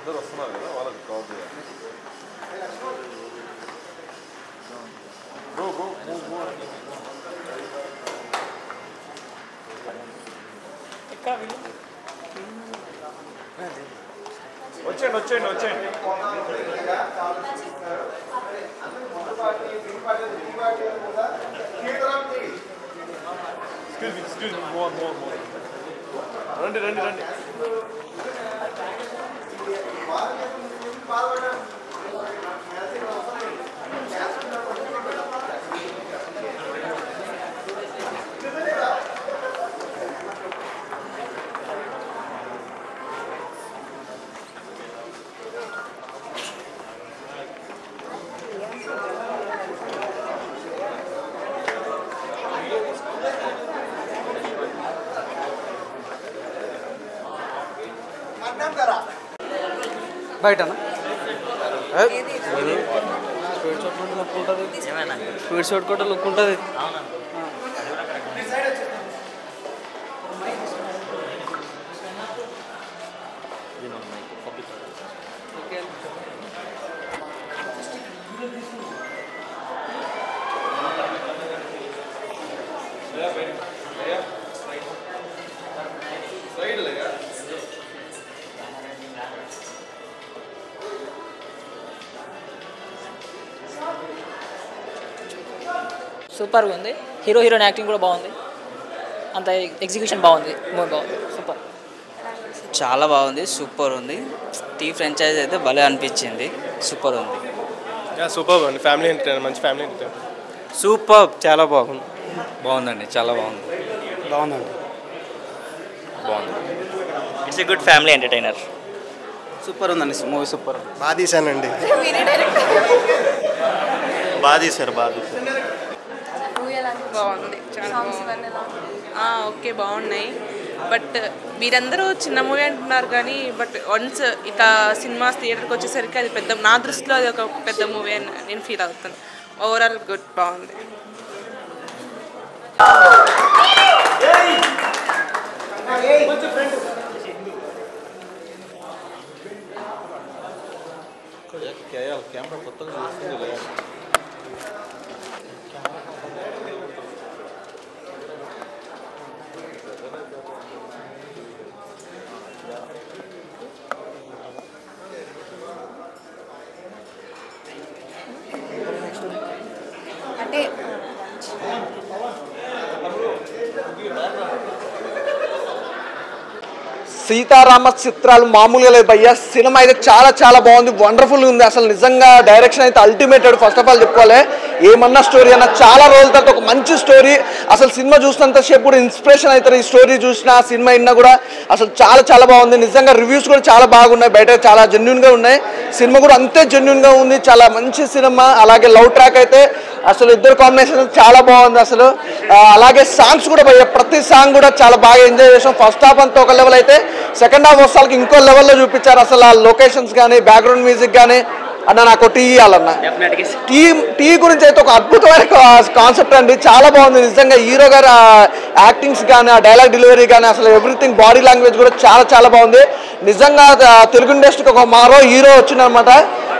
అందరూ వస్తున్నారు కదా వాళ్ళకి కవర్ చేయాలి. బ్రో బ్రో వచ్చేయండి వచ్చేయండి వచ్చేయండి. ఎక్స్క్యూజ్ మీ మోర్ రండి రండి రండి. బయటనా స్పీడ్ షాట్ కూడా లుక్ ఉంటుంది. స్పీడ్ షాట్ కూడా లుక్ ఉంటుంది. సూపర్గా ఉంది. హీరో హీరోయిన్ యాక్టింగ్ కూడా బాగుంది. అంత ఎగ్జిక్యూషన్ బాగుంది. మూవీ బాగుంది. సూపర్, చాలా బాగుంది. సూపర్ ఉంది. టీ ఫ్రాంచైజ్ అయితే భలే అనిపించింది. సూపర్ ఉంది. సూపర్ ఉంది. ఫ్యామిలీ ఎంటర్టైనర్, మంచి ఫ్యామిలీ ఎంటర్టైనర్. సూపర్, చాలా బాగుంది. బాగుందండి, చాలా బాగుంది. బాగుందండి, బాగుంది. It's a good family entertainer. Super ఉందండి మూవీ. సూపర్ బాగా తీశానండి. బాగా తీశారు బాగా తీశారు. బాగుంది. ఓకే, బాగున్నాయి. బట్ మీరందరూ చిన్న మూవీ అంటున్నారు కానీ బట్ వన్స్ ఇట్లా సినిమాస్ థియేటర్కి వచ్చేసరికి అది పెద్ద, నా దృష్టిలో అది ఒక పెద్ద మూవీ అని నేను ఫీల్ అవుతాను. ఓవరాల్ గుడ్, బాగుంది. కెమెరా కొత్తగా చూస్తుంది. అంటే సీతారామ చిత్రాలు మామూలుగా లేదు భయ్య. సినిమా అయితే చాలా చాలా బాగుంది. వండర్ఫుల్ ఉంది. అసలు నిజంగా డైరెక్షన్ అయితే అల్టిమేటెడ్. ఫస్ట్ ఆఫ్ ఆల్ చెప్పుకోవాలి, ఏమన్నా స్టోరీ అన్న చాలా రోజుల తర్వాత ఒక మంచి స్టోరీ. అసలు సినిమా చూసినంతసేపు కూడా ఇన్స్పిరేషన్ అవుతారు. ఈ స్టోరీ చూసినా సినిమా విన్నా కూడా అసలు చాలా చాలా బాగుంది. నిజంగా రివ్యూస్ కూడా చాలా బాగున్నాయి. బయట చాలా జెన్యున్గా ఉన్నాయి. సినిమా కూడా అంతే జెన్యున్గా ఉంది. చాలా మంచి సినిమా. అలాగే లవ్ ట్రాక్ అయితే అసలు ఇద్దరు కాంబినేషన్ చాలా బాగుంది అసలు. అలాగే సాంగ్స్ కూడా భయ్య, ప్రతి సాంగ్ కూడా చాలా బాగా ఎంజాయ్ చేసాం. ఫస్ట్ హాఫ్ అంతా ఒక లెవెల్ అయితే సెకండ్ హాఫ్ వస్తాలకి ఇంకో లెవెల్లో చూపించారు. అసలు ఆ లొకేషన్స్ కానీ బ్యాక్గ్రౌండ్ మ్యూజిక్ కానీ. అన్న నాకు టీ ఇవ్వాలన్న. టీ గురించి అయితే ఒక అద్భుతమైన కాన్సెప్ట్ అండి. చాలా బాగుంది నిజంగా. హీరో గారు యాక్టింగ్స్ కానీ, ఆ డైలాగ్ డెలివరీ కానీ, అసలు ఎవ్రీథింగ్, బాడీ లాంగ్వేజ్ కూడా చాలా చాలా బాగుంది. నిజంగా తెలుగు ఇండస్ట్రీకి ఒక మరో హీరో వచ్చిందనమాట.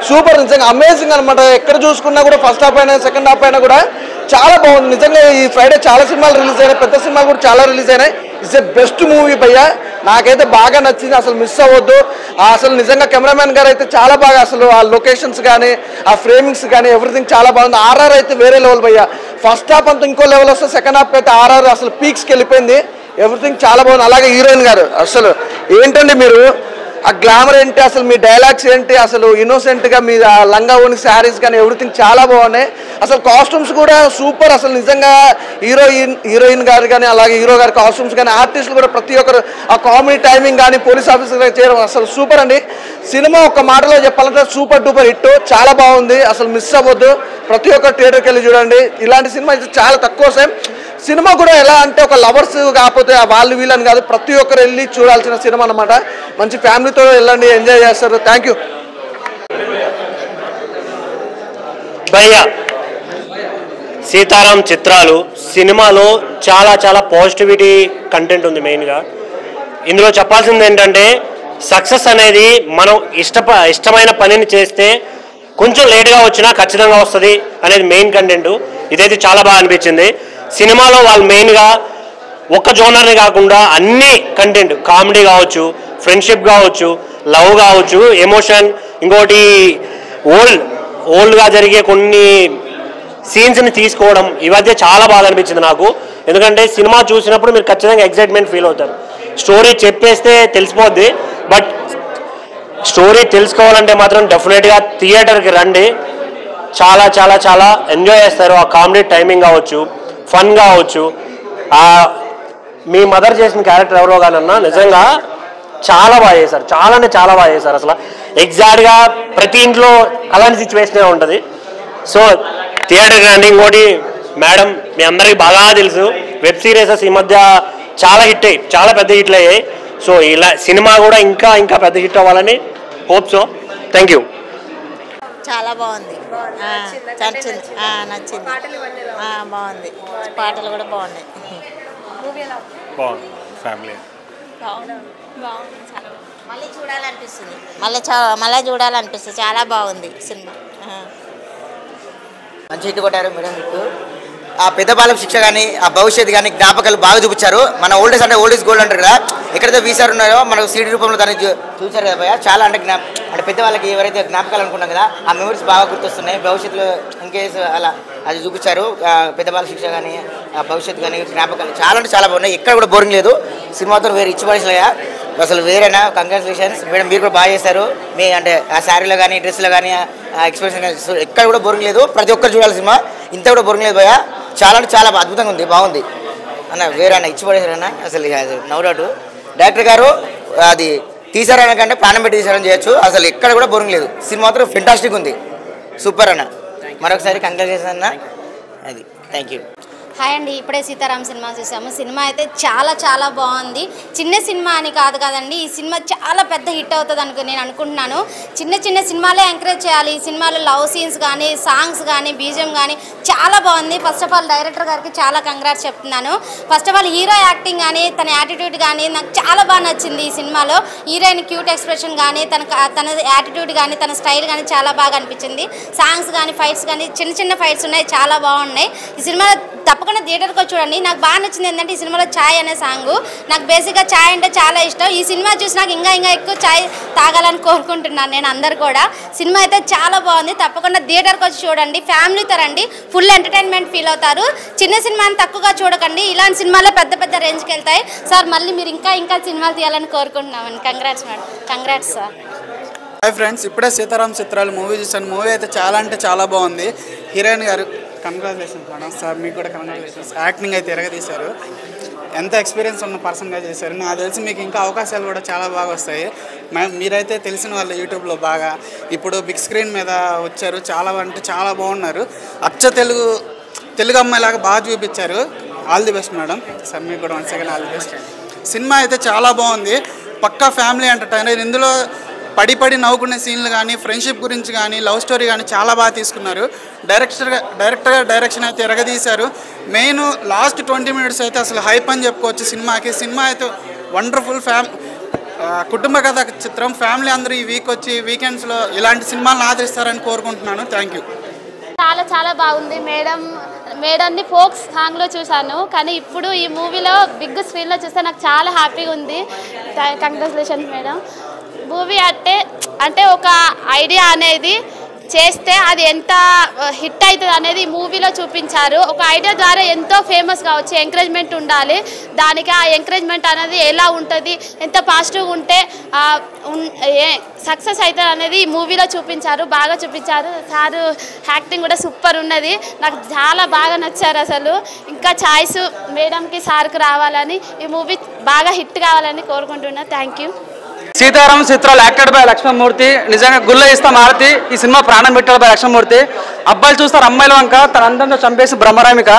సూపర్, నిజంగా అమేజింగ్ అనమాట. ఎక్కడ చూసుకున్నా కూడా ఫస్ట్ హాఫ్ అయినా సెకండ్ హాఫ్ అయినా కూడా చాలా బాగుంది. నిజంగా ఈ ఫ్రైడే చాలా సినిమాలు రిలీజ్ అయినాయి. పెద్ద సినిమాలు కూడా చాలా రిలీజ్ అయినాయి. ఇట్స్ ఎ బెస్ట్ మూవీ భయ్య. నాకైతే బాగా నచ్చింది. అసలు మిస్ అవ్వద్దు. అసలు నిజంగా కెమెరామెన్ గారు అయితే చాలా బాగా, అసలు ఆ లొకేషన్స్ కానీ, ఆ ఫ్రేమింగ్స్ కానీ ఎవ్రీథింగ్ చాలా బాగుంది. ఆర్ఆర్ అయితే వేరే లెవెల్ భయ్య. ఫస్ట్ హాఫ్ అంతా ఇంకో లెవెల్ వస్తే సెకండ్ హాఫ్ అయితే ఆర్ఆర్ అసలు పీక్స్కి వెళ్ళిపోయింది. ఎవ్రీథింగ్ చాలా బాగుంది. అలాగే హీరోయిన్ గారు అసలు ఏంటండి మీరు, ఆ గ్లామర్ ఏంటి, అసలు మీ డైలాగ్స్ ఏంటి, అసలు ఇన్నోసెంట్గా మీ లంగా ఓని శారీస్ కానీ ఎవ్రీథింగ్ చాలా బాగున్నాయి. అసలు కాస్ట్యూమ్స్ కూడా సూపర్. అసలు నిజంగా హీరోయిన్ గారు కానీ, అలాగే హీరో గారి కాస్ట్యూమ్స్ కానీ, ఆర్టిస్టులు కూడా ప్రతి ఒక్కరు ఆ కామెడీ టైమింగ్ కానీ, పోలీస్ ఆఫీసర్ చేయడం అసలు సూపర్ అండి. సినిమా ఒక మాటలో చెప్పాలంటే సూపర్ డూపర్ హిట్. చాలా బాగుంది. అసలు మిస్ అవ్వద్దు. ప్రతి ఒక్కరు థియేటర్కి వెళ్ళి చూడండి. ఇలాంటి సినిమా అయితే చాలా తక్కువ సేమ్. సినిమా కూడా ఎలా అంటే ఒక లవర్స్ కాకపోతే వాళ్ళు వీళ్ళని కాదు, ప్రతి ఒక్కరు వెళ్ళి చూడాల్సిన సినిమా అనమాట. మంచి ఫ్యామిలీతో వెళ్ళండి, ఎంజాయ్ చేస్తారు. థ్యాంక్ యూ భయ్యా. సీతారాం చిత్రాలు సినిమాలో చాలా చాలా పాజిటివిటీ కంటెంట్ ఉంది. మెయిన్గా ఇందులో చెప్పాల్సింది ఏంటంటే సక్సెస్ అనేది మనం ఇష్టమైన పనిని చేస్తే కొంచెం లేట్గా వచ్చినా ఖచ్చితంగా వస్తుంది అనేది మెయిన్ కంటెంట్. ఇదైతే చాలా బాగా అనిపించింది. సినిమాలో వాళ్ళు మెయిన్గా ఒక్క జోనర్ని కాకుండా అన్ని కంటెంట్, కామెడీ కావచ్చు, ఫ్రెండ్షిప్ కావచ్చు, లవ్ కావచ్చు, ఎమోషన్, ఇంకోటి ఓల్డ్గా జరిగే కొన్ని సీన్స్ని తీసుకోవడం, ఇవైతే చాలా బాగా అనిపించింది నాకు. ఎందుకంటే సినిమా చూసినప్పుడు మీరు ఖచ్చితంగా ఎగ్జైట్మెంట్ ఫీల్ అవుతారు. స్టోరీ చెప్పేస్తే తెలిసిపోద్ది, బట్ స్టోరీ తెలుసుకోవాలంటే మాత్రం డెఫినెట్గా థియేటర్కి రండి. చాలా చాలా చాలా ఎంజాయ్ చేస్తారు. ఆ కామెడీ టైమింగ్ కావచ్చు, ఫన్ కావచ్చు, మీ మదర్ చేసిన క్యారెక్టర్ ఎవరో కానన్నా నిజంగా చాలా బాగా చేశారు. చాలా అంటే చాలా బాగా చేశారు. అసలు ఎగ్జాక్ట్గా ప్రతి ఇంట్లో అలాంటి సిచ్యువేషనే ఉంటుంది. సో థియేటర్కి రండి. ఇంకోటి మేడం, మీ అందరికీ బాగా తెలుసు, వెబ్ సిరీసెస్ ఈ మధ్య చాలా హిట్ అయ్యి, చాలా పెద్ద హిట్లు అయ్యాయి. సో ఇలా సినిమా కూడా ఇంకా ఇంకా పెద్ద హిట్ అవ్వాలని హోప్. So thank you. చాలా బాగుంది, నచ్చింది, బాగుంది, పాటలు కూడా బాగున్నాయి. బాగుంది, ఫ్యామిలీ మళ్ళీ చూడాలనిపిస్తుంది, మళ్ళీ చూడాలనిపిస్తుంది. చాలా బాగుంది సినిమా. మంచి హిట్ కొట్టారు మేడం. మీకు ఆ పెద్దపాలెం శిక్ష కానీ, ఆ భవిష్యత్తు కానీ జ్ఞాపకాలు బాగా చూపించారు. మన ఓల్డేజ్ అంటే ఓల్డేజ్ గోల్డ్ అంటారు కదా, ఎక్కడైతే వీసారు ఉన్నారో మనకు సీడీ రూపంలో దాన్ని చూసారు కదా భయ. చాలా అంటే అంటే పెద్దవాళ్ళకి ఎవరైతే జ్ఞాపకాలు అనుకున్నాం కదా, ఆ మెమరీస్ బాగా గుర్తొస్తున్నాయి. భవిష్యత్తులో ఇంకేస్ అలా అది చూపించారు. పెద్దపాలెం శిక్ష కానీ, ఆ భవిష్యత్తు కానీ, జ్ఞాపకాలు చాలా అంటే చాలా బాగున్నాయి. ఎక్కడ కూడా బోరింగ్ లేదు. సినిమాతో వేరే ఇచ్చి పడేసినాయా అసలు వేరేనా. కంగ్రాచులేషన్స్ మేడం, మీరు కూడా బాగా చేశారు. మీ అంటే ఆ శారీలో కానీ, డ్రెస్లో కానీ, ఆ ఎక్స్ప్రెషన్ కానీ ఎక్కడ కూడా బోరింగ్ లేదు. ప్రతి ఒక్కరు చూడాలి సినిమా. ఇంత కూడా బోరింగ్ లేదు భయ. చాలా అంటే చాలా అద్భుతంగా ఉంది, బాగుంది అన్న. వేరే అన్న ఇచ్చి పడేశారన్న అసలు నో డౌట్. డైరెక్టర్ గారు అది తీసారన్న కంటే ప్రాణం పెట్టి తీసారని చేయొచ్చు. అసలు ఎక్కడ కూడా బోరింగ్ లేదు. సినిమా మాత్రం ఫెంటాస్టిక్ ఉంది, సూపర్ అన్న. మరొకసారి కంగ్రాచులేషన్స్ అన్న. అది థ్యాంక్ యూ. హాయ్ అండి, ఇప్పుడే సీతారాం సినిమా చూసాము. సినిమా అయితే చాలా చాలా బాగుంది. చిన్న సినిమా అని కాదు కదండి, ఈ సినిమా చాలా పెద్ద హిట్ అవుతుంది నేను అనుకుంటున్నాను. చిన్న చిన్న సినిమాలే ఎంకరేజ్ చేయాలి. ఈ సినిమాలో లవ్ సీన్స్ కానీ, సాంగ్స్ కానీ, బీజిఎం కానీ చాలా బాగుంది. ఫస్ట్ ఆఫ్ ఆల్ డైరెక్టర్ గారికి చాలా కంగ్రాట్స్ చెప్తున్నాను. First of all hero acting కానీ, తన యాటిట్యూడ్ కానీ నాకు చాలా బాగా నచ్చింది. ఈ సినిమాలో హీరోయిన్ క్యూట్ ఎక్స్ప్రెషన్ కానీ, తన యాటిట్యూడ్ కానీ, తన స్టైల్ కానీ చాలా బాగా అనిపించింది. సాంగ్స్ కానీ, ఫైట్స్ కానీ, చిన్న చిన్న ఫైట్స్ ఉన్నాయి, చాలా బాగున్నాయి. ఈ సినిమాలో తప్పకుండా థియేటర్కి వచ్చి చూడండి. నాకు బాగా నచ్చింది ఏంటంటే ఈ సినిమాలో ఛాయ్ అనే సాంగ్. నాకు బేసిక్గా ఛాయ్ అంటే చాలా ఇష్టం. ఈ సినిమా చూసి నాకు ఇంకా ఎక్కువ ఛాయ్ తాగాలని కోరుకుంటున్నాను నేను. అందరు కూడా సినిమా అయితే చాలా బాగుంది. తప్పకుండా థియేటర్కి వచ్చి చూడండి, ఫ్యామిలీతో రండి, ఫుల్ ఎంటర్టైన్మెంట్ ఫీల్ అవుతారు. చిన్న సినిమాని తక్కువగా చూడకండి, ఇలాంటి సినిమాలే పెద్ద పెద్ద రేంజ్కి వెళ్తాయి. సార్ మళ్ళీ మీరు ఇంకా సినిమాలు తీయాలని కోరుకుంటున్నామని. Congrats madam, congrats sir. Hi friends, ఇప్పుడే సీతారాం చిత్రాలు మూవీ చూసాను. మూవీ అయితే చాలా అంటే చాలా బాగుంది. హీరోయిన్ గారు కంగ్రాచులేషన్స్ మేడం. సార్ మీకు కూడా కంగ్రాచులేషన్స్. యాక్టింగ్ అయితే ఎరగదీశారు. ఎంత ఎక్స్పీరియన్స్ ఉన్న పర్సన్గా చేశారు. నాకు తెలిసి మీకు ఇంకా అవకాశాలు కూడా చాలా బాగా వస్తాయి. మీరైతే తెలిసిన వాళ్ళు యూట్యూబ్లో బాగా ఇప్పుడు బిగ్ స్క్రీన్ మీద వచ్చారు. చాలా అంటే చాలా బాగున్నారు. అచ్చ తెలుగు అమ్మాయిలాగా బాగా చూపించారు. All the best madam. Sir మీకు కూడా one second all the best. Cinema అయితే చాలా బాగుంది. పక్కా ఫ్యామిలీ ఎంటర్టైనర్. ఇందులో పడి నవ్వుకునే సీన్లు కానీ, ఫ్రెండ్షిప్ గురించి కానీ, లవ్ స్టోరీ కానీ చాలా బాగా తీసుకున్నారు. డైరెక్టర్ డైరెక్షన్ అయితే ఎరగదీశారు. మెయిన్ లాస్ట్ 20 minutes అయితే అసలు హైప్ అని చెప్పుకోవచ్చు సినిమాకి. సినిమా అయితే వండర్ఫుల్ కుటుంబ కథ చిత్రం. ఫ్యామిలీ అందరూ ఈ వీక్ వచ్చి వీకెండ్స్లో ఇలాంటి సినిమాలను ఆదరిస్తారని కోరుకుంటున్నాను. Thank you. చాలా చాలా బాగుంది. మేడంని ఫోక్ సాంగ్లో చూశాను, కానీ ఇప్పుడు ఈ మూవీలో బిగ్ స్క్రీన్లో చూస్తే నాకు చాలా హ్యాపీగా ఉంది. Congratulations madam. మూవీ అంటే ఒక ఐడియా అనేది చేస్తే అది ఎంత హిట్ అవుతుంది అనేది ఈ మూవీలో చూపించారు. ఒక ఐడియా ద్వారా ఎంతో ఫేమస్ కావచ్చు, ఎంకరేజ్మెంట్ ఉండాలి. దానికి ఆ ఎంకరేజ్మెంట్ అనేది ఎలా ఉంటుంది, ఎంత పాజిటివ్గా ఉంటే సక్సెస్ అవుతుంది అనేది ఈ మూవీలో చూపించారు, బాగా చూపించారు. సారు యాక్టింగ్ కూడా సూపర్ ఉన్నది, నాకు చాలా బాగా నచ్చారు. అసలు ఇంకా ఛాయిస్ మేడంకి సార్కి రావాలని, ఈ మూవీ బాగా హిట్ కావాలని కోరుకుంటున్నా. Thank you. సీతారాం చిత్రాలు యాక్టెడ్ బై లక్ష్మణమూర్తి. నిజంగా గుళ్ళ ఇస్తాం ఆరతి. ఈ సినిమా ప్రాణం పెట్టాడు బై లక్ష్మణమూర్తి. అబ్బాయిలు చూస్తారు అమ్మాయిల వంక, తన అందంతో చంపేసి బ్రహ్మరామిక.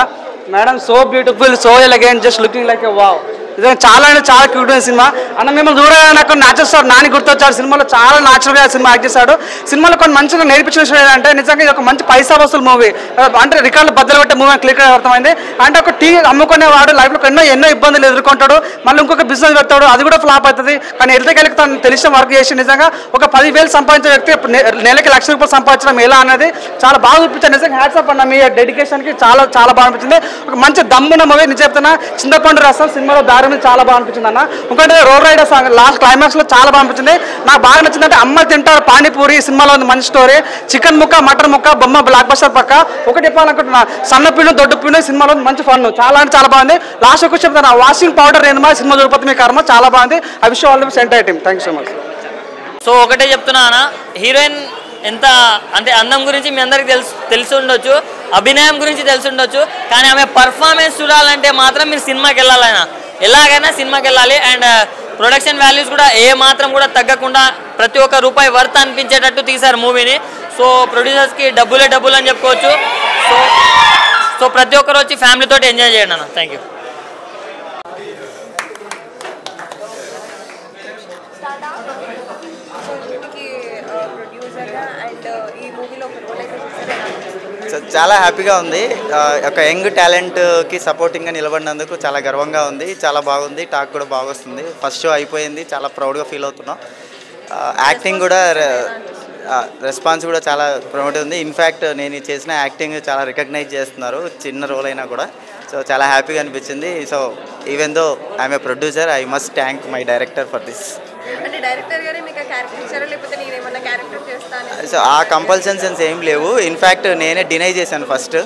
Madam so beautiful, so elegant, just looking like a wow. నిజంగా చాలా అంటే చాలా క్యూట్ అయిన సినిమా. అన్న మిమ్మల్ని చూడగానే నాకు న్యాచురల్ స్టార్ నాని గుర్తొచ్చాడు. సినిమాలో చాలా న్యాచురల్గా సినిమా యాక్ట్ చేశాడు. సినిమాలో కొన్ని మంచిగా నేర్పించిన విషయం ఏంటంటే నిజంగా ఇది ఒక మంచి పైసా వసూలు మూవీ, అంటే రికార్డులు బద్దలు పెట్టే మూవీ క్లియర్గా అర్థమైంది. అంటే ఒక టీ అమ్ముకునేవాడు లైఫ్లో ఎన్నో ఇబ్బందులు ఎదుర్కొంటాడు, మళ్ళీ ఇంకొక బిజినెస్ పెడతాడు, అది కూడా ఫ్లాప్ అవుతుంది. కానీ ఎదుటికెళ్ళకి తను తెలిసిన వర్క్ చేసి నిజంగా ఒక 10,000 సంపాదించే వ్యక్తి నెలకి ₹1,00,000 సంపాదించడం ఎలా అనేది చాలా బాగా చూపించారు. నిజంగా హ్యాట్స్ ఆఫ్ అన్న మీ డెడికేషన్కి చాలా చాలా బాగా అనిపించింది. ఒక మంచి దమ్మున్న మూవీ నేను చెప్తున్నా. చింతపండు రసం సినిమాలో దారి మీద చాలా బాగా అనిపించింది అన్న. ఇంకోటి రోడ్ రైడర్ సాంగ్ లాస్ట్ క్లైమాక్స్లో చాలా బాగా అనిపించింది. నాకు బాగా నచ్చిందంటే అమ్మాయి తింటారు పానీపూరి సినిమాలో ఉంది మంచి స్టోరీ. చికెన్ ముక్క మటన్ ముక్క బొమ్మ బ్లాక్ బస్టర్ పక్క. ఒకటి చెప్పాలనుకుంటున్నా, సన్న పిండి దొడ్డు పిండి సినిమాలో మంచి ఫన్ చాలా అంటే చాలా బాగుంది. లాస్ట్ ఒక చెప్తాను, వాషింగ్ పౌడర్ ఏందమ్మా సినిమా చూడకపోతే మీ కర్మ చాలా బాగుంది. I wish all the best entire team. Thank you so much. So ఒకటే చెప్తున్నా అన్న, హీరోయిన్ ఎంత అంటే అందం గురించి మీ అందరికి తెలిసి ఉండొచ్చు, అభినయం గురించి తెలిసి ఉండొచ్చు, కానీ ఆమె పర్ఫార్మెన్స్ చూడాలంటే మాత్రం మీరు సినిమాకి వెళ్ళాలైనా ఎలాగైనా సినిమాకి వెళ్ళాలి. అండ్ ప్రొడక్షన్ వాల్యూస్ కూడా ఏ మాత్రం కూడా తగ్గకుండా ప్రతి ఒక్క రూపాయి వర్త్ అనిపించేటట్టు తీశారు మూవీని. సో ప్రొడ్యూసర్స్కి డబ్బులే డబ్బులు అని చెప్పుకోవచ్చు. సో ప్రతి ఒక్కరు వచ్చి ఫ్యామిలీతో ఎంజాయ్ చేయండి అన్న. Thank you. సో చాలా హ్యాపీగా ఉంది. ఒక యంగ్ టాలెంట్కి సపోర్టింగ్గా నిలబడినందుకు చాలా గర్వంగా ఉంది. చాలా బాగుంది, టాక్ కూడా బాగా వస్తుంది. ఫస్ట్ షో అయిపోయింది, చాలా ప్రౌడ్గా ఫీల్ అవుతున్నాం. యాక్టింగ్ కూడా రెస్పాన్స్ కూడా చాలా ప్రమోట్ ఉంది. ఇన్ఫ్యాక్ట్ నేను చేసిన యాక్టింగ్ చాలా రికగ్నైజ్ చేస్తున్నారు, చిన్న రోల్ అయినా కూడా. సో చాలా హ్యాపీగా అనిపించింది. So even though I'm a producer, I must thank my director for this. అంటే డైరెక్టర్ గారే మీకు క్యారెక్టర్ ఇచ్చారా లేకపోతే నేను ఏమన్నా క్యారెక్టర్ చేస్తాను? సో ఆ కంపల్షన్స్ ఏం లేవు. ఇన్ఫ్యాక్ట్ నేనే డినై చేశాను ఫస్ట్,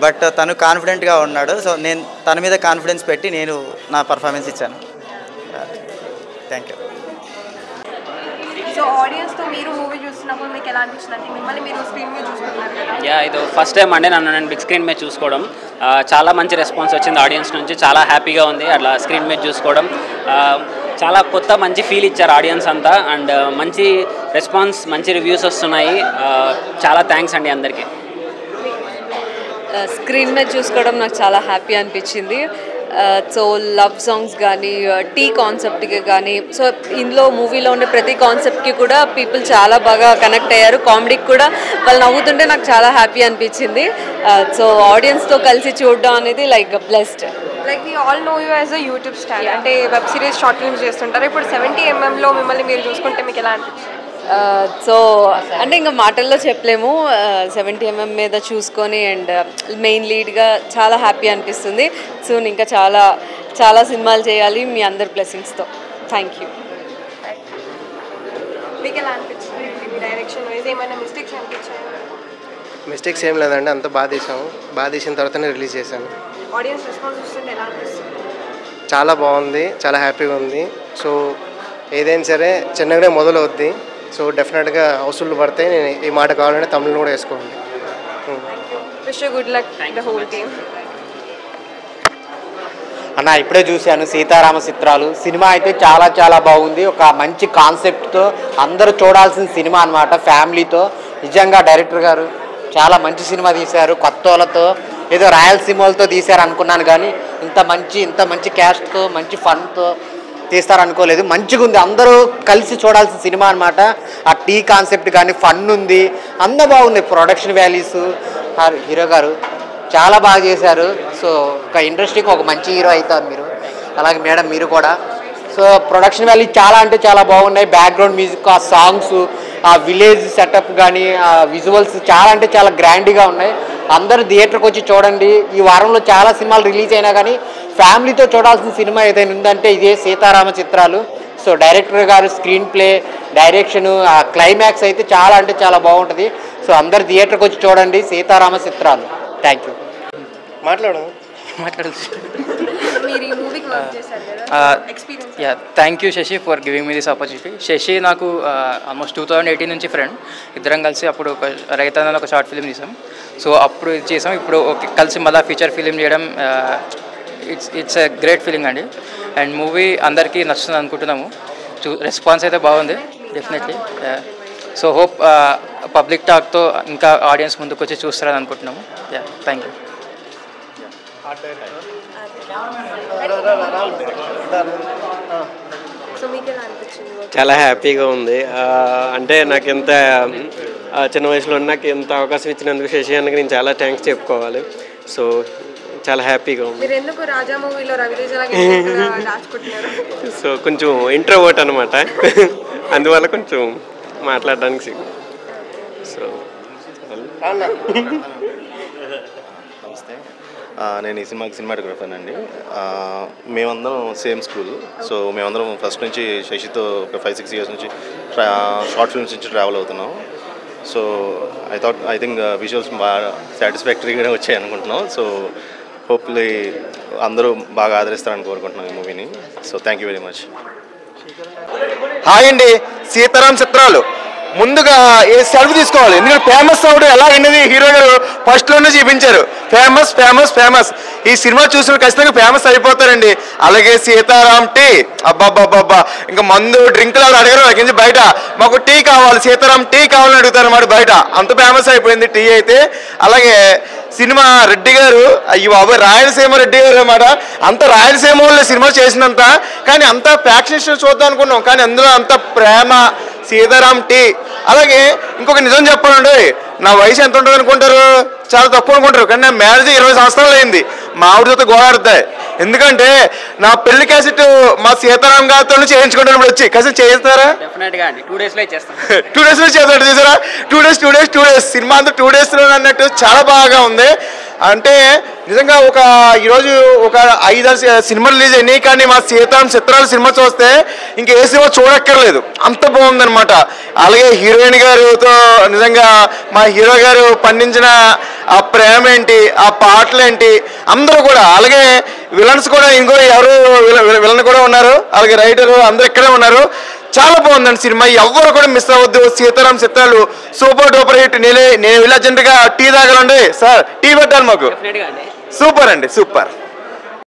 బట్ తను కాన్ఫిడెంట్గా ఉన్నాడు. సో నేను తన మీద కాన్ఫిడెన్స్ పెట్టి నేను నా పర్ఫార్మెన్స్ ఇచ్చాను. Thank you. సో ఆడియన్స్తో మీరు మూవీ చూస్తున్నప్పుడు మీకు ఎలా అనిపించింది? అంటే మిమ్మల్ని మీరు స్క్రీన్ మీద చూసుకుంటున్నారు కదా? యా, ఇది ఫస్ట్ టైం అండి నేను బిగ్ స్క్రీన్ మీద చూసుకోవడం. చాలా మంచి రెస్పాన్స్ వచ్చింది ఆడియన్స్ నుంచి, చాలా హ్యాపీగా ఉంది అట్లా స్క్రీన్ మీద చూసుకోవడం. చాలా కొత్త మంచి ఫీల్ ఇచ్చారు ఆడియన్స్ అంతా. అండ్ మంచి రెస్పాన్స్, మంచి రివ్యూస్ వస్తున్నాయి. చాలా థ్యాంక్స్ అండి అందరికీ. స్క్రీన్ మీద చూసుకోవడం నాకు చాలా హ్యాపీ అనిపించింది. సో లవ్ సాంగ్స్ కానీ టీ కాన్సెప్ట్కి కానీ, సో ఇందులో మూవీలో ఉండే ప్రతి కాన్సెప్ట్కి కూడా పీపుల్ చాలా బాగా కనెక్ట్ అయ్యారు. కామెడీకి కూడా వాళ్ళు నవ్వుతుంటే నాకు చాలా హ్యాపీ అనిపించింది. సో ఆడియన్స్తో కలిసి చూడడం అనేది like blessed. Like we all know you as a YouTube star, అంటే వెబ్ సిరీస్ షార్ట్ ఫిల్మ్స్ చేస్తుంటారు. ఇప్పుడు 70mm మిమ్మల్ని మీరు చూసుకుంటే మీకు ఎలా అనిపించింది? సో అంటే ఇంకా మాటల్లో చెప్పలేము. 70mm మీద చూసుకొని అండ్ మెయిన్ లీడ్గా చాలా హ్యాపీ అనిపిస్తుంది. సో ఇంకా చాలా చాలా సినిమాలు చేయాలి మీ అందరి బ్లెస్సింగ్స్తో. Thank you. మీకు ఎలా అనిపించింది? మీ డైరెక్షన్ వైజ్ ఏమైనా మిస్టేక్స్ అనిపించాయి? మిస్టేక్స్ ఏం లేదండి, అంత బాగా తీసాము. బాగా తీసిన తర్వాతనే రిలీజ్ చేశాను. ఆడియన్స్ రెస్పాన్స్ చూస్తుంటే ఎలా అనిపిస్తుంది? చాలా బాగుంది, చాలా హ్యాపీగా ఉంది. సో ఏదైనా సరే చిన్నగానే మొదలవుద్ది. సో డెఫినెట్గా వసూళ్ళు పడతాయి. నేను ఈ మాట కావాలంటే తమిళలో కూడా వేసుకోండి. Wish you good luck the whole team. అన్న ఇప్పుడే చూశాను సీతారామ చిత్రాలు. సినిమా అయితే చాలా చాలా బాగుంది. ఒక మంచి కాన్సెప్ట్తో అందరూ చూడాల్సిన సినిమా అన్నమాట, ఫ్యామిలీతో. నిజంగా డైరెక్టర్ గారు చాలా మంచి సినిమా తీశారు. కొత్త వాళ్ళతో ఏదో రాయలసీమలతో తీశారు అనుకున్నాను, కానీ ఇంత మంచి క్యాస్ట్తో మంచి ఫన్తో తీస్తారనుకోలేదు. మంచిగా ఉంది, అందరూ కలిసి చూడాల్సిన సినిమా అనమాట. ఆ టీ కాన్సెప్ట్ కానీ ఫన్ ఉంది, అంత బాగుంది. ప్రొడక్షన్ వాల్యూస్ హీరో గారు చాలా బాగా చేశారు. సో ఒక ఇండస్ట్రీకి ఒక మంచి హీరో అవుతారు మీరు, అలాగే మేడం మీరు కూడా. సో ప్రొడక్షన్ వాల్యూ చాలా అంటే చాలా బాగున్నాయి. బ్యాక్గ్రౌండ్ మ్యూజిక్, ఆ సాంగ్స్, ఆ విలేజ్ సెటప్ కానీ ఆ విజువల్స్ చాలా అంటే చాలా గ్రాండ్గా ఉన్నాయి. అందరూ థియేటర్కి వచ్చి చూడండి. ఈ వారంలో చాలా సినిమాలు రిలీజ్ అయినా కానీ ఫ్యామిలీతో చూడాల్సిన సినిమా ఏదైనా ఉందంటే ఇదే సీతారామ చిత్రాలు. సో డైరెక్టర్ గారు స్క్రీన్ ప్లే, డైరెక్షను, ఆ క్లైమాక్స్ అయితే చాలా అంటే చాలా బాగుంటుంది. సో అందరు థియేటర్కి వచ్చి చూడండి Seetharama Chitralu. Thank you. Thank you Sasi for giving me this opportunity. Sasi నాకు ఆల్మోస్ట్ 2018 నుంచి ఫ్రెండ్. ఇద్దరం కలిసి అప్పుడు ఒక రైతన్నలో ఒక షార్ట్ ఫిలిం తీసాం. సో అప్పుడు చేసాం. ఇప్పుడు కలిసి మళ్ళీ ఫీచర్ ఫిలిం చేయడం ఇట్స్ ఎ గ్రేట్ ఫీలింగ్ అండి. అండ్ మూవీ అందరికీ నచ్చుతుంది అనుకుంటున్నాము. రెస్పాన్స్ అయితే బాగుంది డెఫినెట్లీ. సో హోప్ పబ్లిక్ టాక్తో ఇంకా ఆడియన్స్ ముందుకు వచ్చి చూస్తారని అనుకుంటున్నాము. Thank you. సో మీకు ఎలా అనిపించింది? చాలా హ్యాపీగా ఉంది. అంటే నాకు ఎంత చిన్న వయసులో నాకు ఎంత అవకాశం ఇచ్చినందుకు శశియానికి నేను చాలా థ్యాంక్స్ చెప్పుకోవాలి. సో చాలా హ్యాపీగా ఉంది. మీరు ఎందుకు రాజా మూవీలో రవితేజ లాగా రాసుకుంటున్నారు? సో కొంచెం ఇంట్రోవర్ట్ అనమాట, అందువల్ల కొంచెం మాట్లాడడానికి సో నమస్తే, నేను ఈ సినిమాకి సినిమాటోగ్రఫర్ అండి. మేమందరం సేమ్ స్కూల్. సో మేమందరం ఫస్ట్ నుంచి శశితో ఒక 5-6 ఇయర్స్ నుంచి షార్ట్ ఫిల్మ్స్ నుంచి ట్రావెల్ అవుతున్నాం. సో ఐ థింక్ విజువల్స్ బాగా సాటిస్ఫాక్టరీగా వచ్చాయి అనుకుంటున్నాం. సో హోప్ఫుల్లీ అందరూ బాగా ఆదరిస్తారని కోరుకుంటున్నాం ఈ మూవీని. So thank you very much. Hi అండి, సీతారాం చిత్రాలు ముందుగా ఏ సెల్ఫ్ తీసుకోవాలి, ఎందుకంటే ఫేమస్ అవడం ఎలా అయినది హీరో గారు ఫస్ట్లోనే చూపించారు. Famous famous famous. ఈ సినిమా చూసిన ఖచ్చితంగా ఫేమస్ అయిపోతారండి. అలాగే సీతారాం టీ, అబ్బాబ్బాబ్బా, ఇంకా మందు డ్రింకులు అలా అడగరు నుంచి బయట మాకు టీ కావాలి, సీతారాం టీ కావాలని అడుగుతారు అన్నమాట బయట. అంత ఫేమస్ అయిపోయింది టీ అయితే. అలాగే సినిమా రెడ్డి గారు, అయ్యి బాబు రాయలసీమ రెడ్డి గారు అన్నమాట. అంత రాయలసీమ వాళ్ళే సినిమా చేసినంత, కానీ అంత ప్యాక్షన్ చూద్దాం అనుకున్నాం, కానీ అందులో అంత ప్రేమ సీతారాం టీ. అలాగే ఇంకొక నిజం చెప్పాలండి, నా వయసు ఎంత ఉంటుంది అనుకుంటారు? చాలా తక్కువ అనుకుంటారు, కానీ నా మ్యారేజ్ 20 సంవత్సరాలు అయింది. మా ఆవిడతో గోడాడుతాయి. ఎందుకంటే నా పెళ్లి క్యాసెట్ మా సీతారాం గారితో చేయించుకుంటాను. వచ్చి క్యాసెట్ చేయిస్తారా? 2 డేస్లో చేస్తాను. 2 డేస్లో చేస్తాడు చూసారా? 2 డేస్ సినిమా అంతా 2 డేస్లో అన్నట్టు చాలా బాగా ఉంది. అంటే నిజంగా ఈరోజు ఒక 5-6 సినిమా రిలీజ్ అయినాయి, కానీ మా సీతారాం చిత్రాలు సినిమా చూస్తే ఇంక ఏ సినిమా చూడక్కర్లేదు, అంత బాగుందనమాట. అలాగే హీరోయిన్ గారితో నిజంగా మా హీరో గారు పండించిన ఆ ప్రేమ ఏంటి, ఆ పాటలు ఏంటి, అందరూ కూడా. అలాగే విలన్స్ కూడా ఎవరు విలన్ కూడా ఉన్నారు, అలాగే రైటరు అందరూ ఇక్కడే ఉన్నారు. చాలా బాగుందండి సినిమా, ఎవరు కూడా మిస్ అవ్వద్దు. సీతారాం చిత్రాలు సూపర్ డూపర్ హిట్. నేను వెళ్ళి అర్జెంట్గా టీ తాగాలండి సార్, టీ పెట్టాలి మాకు. సూపర్ అండి, సూపర్.